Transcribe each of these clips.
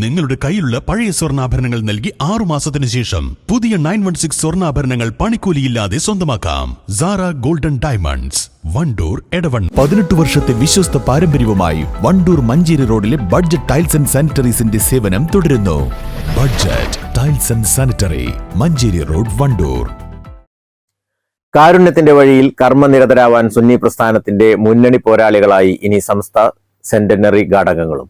നിങ്ങളുടെ കയ്യിലുള്ള പഴയ സ്വർണ്ണാഭരണങ്ങൾ നൽകി 6 മാസത്തിന് ശേഷം പുതിയ 916 സ്വർണ്ണാഭരണങ്ങൾ പണിക്കൂലിയില്ലാതെ സ്വന്തമാക്കാം. Sara golden diamonds, Wandoor, Edavanna. 18 വർഷത്തെ വിശ്വസ്ത പാരമ്പര്യവുമായി വണ്ടൂർ മഞ്ചേരി റോഡിലെ ബഡ്ജറ്റ് ടൈൽസ് ആൻഡ് സാനിറ്ററീസിന്റെ സേവനം തുടരുന്നു. Budget tiles and sanitary, Manjeri road, Wandoor. കാരുണ്യത്തിന്റെ വഴിയിൽ കർമ്മനിരതരാവാൻ സുന്നി പ്രസ്ഥാനത്തിന്റെ മുന്നണി പോരാളികളായി ഇനി സമസ്ത സെന്റനറി ഘടകങ്ങളും.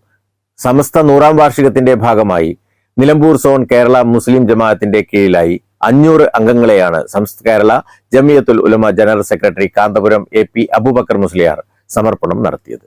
സമസ്ത 100ാം വാർഷികത്തിന്റെ ഭാഗമായി നിലമ്പൂർ സോൺ കേരള മുസ്ലിം ജമാഅത്തിന്റെ കീഴിലായി 500 അംഗങ്ങളെയാണ് Samastha Kerala Jamiyyathul Ulama general secretary Kanthapuram AP Abubakar Musliyar സമർപ്പണം നടത്തിയത്.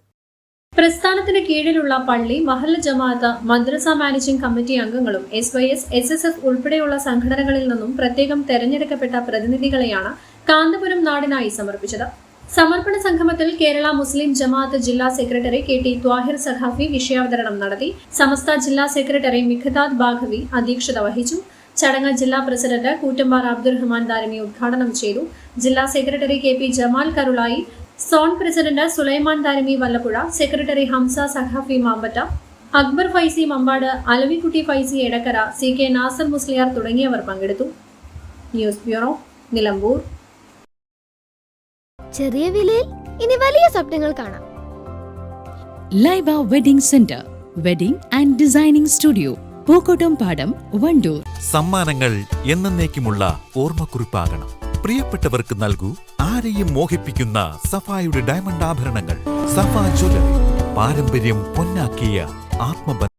പ്രസ്ഥാനത്തിന് കീഴിലുള്ള പള്ളി, മഹല്ല ജമാഅത്ത്, മദ്രസ മാനേജിംഗ് കമ്മിറ്റി അംഗങ്ങളും SYS, SSF ഉൾപ്പെടെയുള്ള സംഘടനകളിൽ നിന്നും പ്രത്യേകം തെരഞ്ഞെടുക്കപ്പെട്ട പ്രതിനിധികളെയാണ് കാന്തപുരം നാടിനായി സമർപ്പിച്ചത്. സമർപ്പണ സംഗമത്തിൽ കേരള മുസ്ലിം ജമാഅത്ത് ജില്ലാ സെക്രട്ടറി KT ത്വാഹിർ സഖാഫി വിഷയാവതരണം നടത്തി. സമസ്ത ജില്ലാ സെക്രട്ടറി മിഖ്താദ് ബാഘവി അധ്യക്ഷത വഹിച്ചു. ചടങ്ങ് ജില്ലാ പ്രസിഡന്റ് കൂറ്റമ്പാറ അബ്ദുറഹ്മാൻ ദാരിമി ഉദ്ഘാടനം ചെയ്തു. ജില്ലാ secretary KP Jamal Karulai, zone president Sulaiman Darimi Vallappuzha, secretary Hamsa Saqafi Mambatta, Akbar Faizi Mampad, Alavikutty Faizi Edakkara, CK Nasar Musliyar തുടങ്ങിയവർ പങ്കെടുത്തു. News bureau, Nilambur. ചെറിയ വിലയിൽ ഇനി വലിയ സ്വപ്നങ്ങൾ കാണാം. Laiba wedding centre, wedding and designing studio, Pookkottumpadam, Wandoor. സമ്മാനങ്ങൾ എന്നേക്കുമുള്ള ഓർമ്മക്കുറിപ്പാകണം. പ്രിയപ്പെട്ടവർക്ക് നൽകൂ ആരെയും മോഹിപ്പിക്കുന്ന സഫായുടെ ഡയമണ്ട് ആഭരണങ്ങൾ. സഫ ജ്വല്ലറി, പാരമ്പര്യം പൊന്നാക്കിയ ആത്മബന്ധം.